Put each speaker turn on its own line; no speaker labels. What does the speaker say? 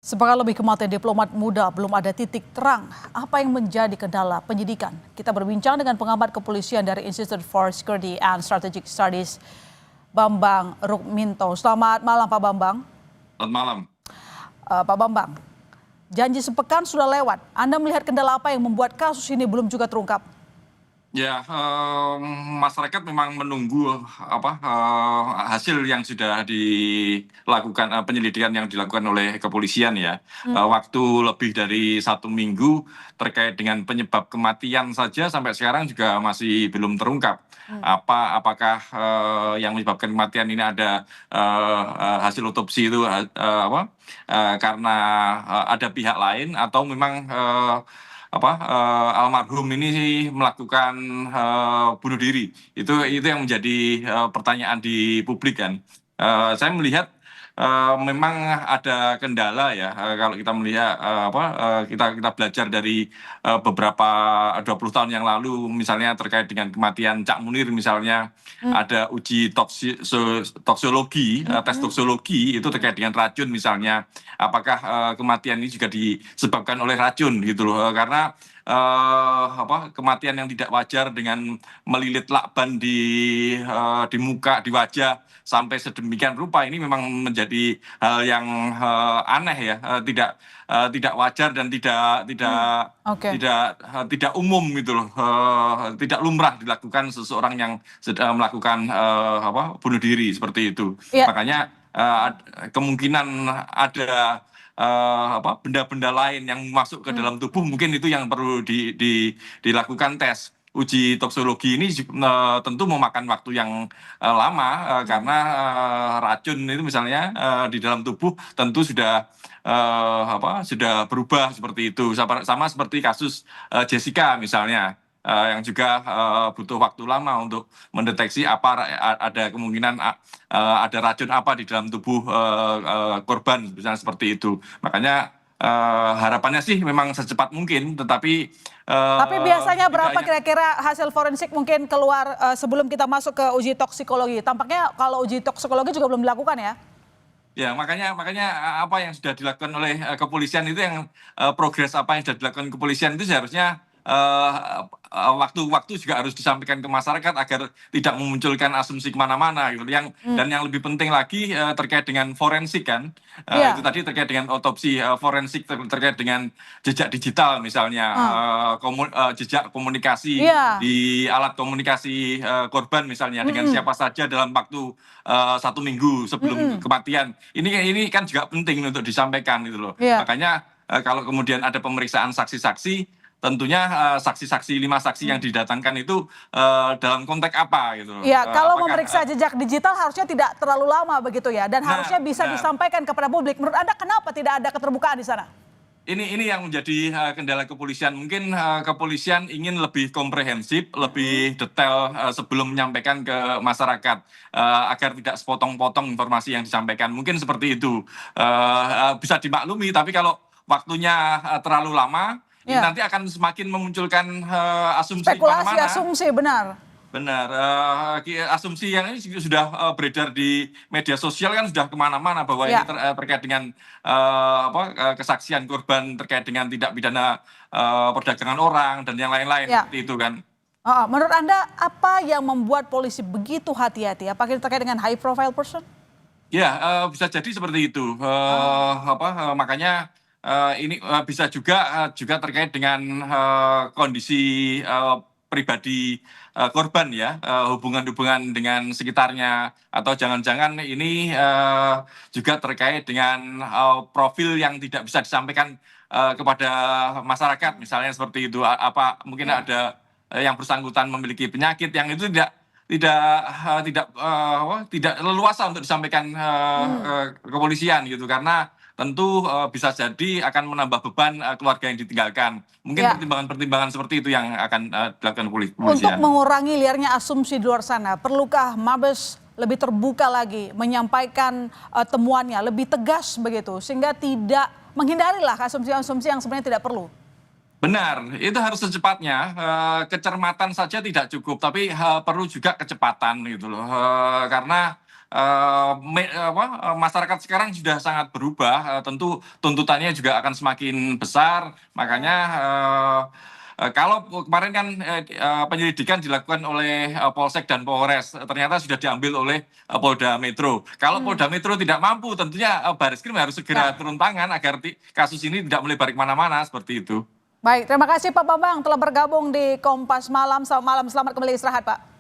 Sepekan lebih kematian diplomat muda, belum ada titik terang apa yang menjadi kendala penyidikan. Kita berbincang dengan pengamat kepolisian dari Institute for Security and Strategic Studies, Bambang Rukminto. Selamat malam Pak Bambang.
Selamat malam.
Pak Bambang, janji sepekan sudah lewat. Anda melihat kendala apa yang membuat kasus ini belum juga terungkap?
Ya, masyarakat memang menunggu hasil yang sudah dilakukan, penyelidikan yang dilakukan oleh kepolisian ya. Waktu lebih dari 1 minggu terkait dengan penyebab kematian saja sampai sekarang juga masih belum terungkap. Apakah yang menyebabkan kematian ini ada hasil otopsi itu karena ada pihak lain atau memang almarhum ini melakukan bunuh diri. Itu yang menjadi pertanyaan di publik kan. Saya melihat memang ada kendala ya, kalau kita melihat kita belajar dari beberapa 20 tahun yang lalu, misalnya terkait dengan kematian Cak Munir misalnya, ada uji toksologi, tes toksologi itu terkait dengan racun misalnya, apakah kematian ini juga disebabkan oleh racun gitu loh, karena kematian yang tidak wajar dengan melilit lakban di muka, di wajah sampai sedemikian rupa, ini memang menjadi hal yang aneh ya, tidak wajar dan tidak umum gitu loh, tidak lumrah dilakukan seseorang yang sedang melakukan bunuh diri seperti itu.
Ya.
Makanya kemungkinan ada benda-benda lain yang masuk ke dalam tubuh, mungkin itu yang perlu dilakukan tes. Uji toksologi ini tentu memakan waktu yang lama, karena racun itu misalnya di dalam tubuh tentu sudah berubah seperti itu, sama seperti kasus Jessica misalnya, yang juga butuh waktu lama untuk mendeteksi ada kemungkinan ada racun apa di dalam tubuh korban, misalnya seperti itu. Makanya harapannya sih memang secepat mungkin, tetapi
biasanya berapa kira-kira hasil forensik mungkin keluar sebelum kita masuk ke uji toksikologi? Tampaknya kalau uji toksikologi juga belum dilakukan ya?
Ya, makanya apa yang sudah dilakukan oleh kepolisian itu, yang progres apa yang sudah dilakukan kepolisian itu seharusnya waktu-waktu juga harus disampaikan ke masyarakat agar tidak memunculkan asumsi kemana-mana gitu. Dan yang lebih penting lagi terkait dengan forensik kan, itu tadi terkait dengan otopsi forensik, terkait dengan jejak digital misalnya, jejak komunikasi di alat komunikasi korban misalnya, dengan siapa saja dalam waktu 1 minggu sebelum kematian. Ini kan juga penting untuk disampaikan gitu loh. Makanya kalau kemudian ada pemeriksaan saksi-saksi, tentunya 5 saksi yang didatangkan itu dalam konteks apa gitu.
Iya, kalau memeriksa jejak digital harusnya tidak terlalu lama begitu ya, dan harusnya bisa disampaikan kepada publik. Menurut Anda kenapa tidak ada keterbukaan di sana?
Ini yang menjadi kendala kepolisian. Mungkin kepolisian ingin lebih komprehensif, lebih detail sebelum menyampaikan ke masyarakat, agar tidak sepotong-potong informasi yang disampaikan. Mungkin seperti itu. Bisa dimaklumi, tapi kalau waktunya terlalu lama, ini nanti akan semakin memunculkan asumsi
spekulasi,
kemana-mana.
asumsi, benar.
Benar, asumsi yang ini sudah beredar di media sosial kan, sudah kemana-mana bahwa ini terkait dengan kesaksian korban terkait dengan tindak pidana perdagangan orang dan yang lain-lain seperti itu kan.
Menurut Anda apa yang membuat polisi begitu hati-hati? Apakah terkait dengan high profile person?
Ya, bisa jadi seperti itu. Makanya ini bisa juga terkait dengan kondisi pribadi korban ya, hubungan-hubungan dengan sekitarnya, atau jangan-jangan ini juga terkait dengan profil yang tidak bisa disampaikan kepada masyarakat, misalnya seperti itu. Mungkin ada yang bersangkutan memiliki penyakit yang itu tidak leluasa untuk disampaikan kepolisian gitu, karena tentu bisa jadi akan menambah beban keluarga yang ditinggalkan. Mungkin pertimbangan-pertimbangan seperti itu yang akan dilakukan kepolisian.
Untuk mengurangi liarnya asumsi di luar sana, perlukah Mabes lebih terbuka lagi menyampaikan temuannya, lebih tegas begitu, sehingga tidak menghindarilah asumsi-asumsi yang sebenarnya tidak perlu?
Benar, itu harus secepatnya. Kecermatan saja tidak cukup, tapi perlu juga kecepatan gitu loh. Karena masyarakat sekarang sudah sangat berubah, tentu tuntutannya juga akan semakin besar, makanya kalau kemarin kan penyelidikan dilakukan oleh Polsek dan Polres, ternyata sudah diambil oleh Polda Metro. Kalau Polda Metro tidak mampu, tentunya Barreskrim harus segera turun tangan agar kasus ini tidak melebar kemana-mana seperti itu.
Baik, terima kasih Pak Bambang telah bergabung di Kompas Malam. Selamat malam, selamat kembali istirahat Pak.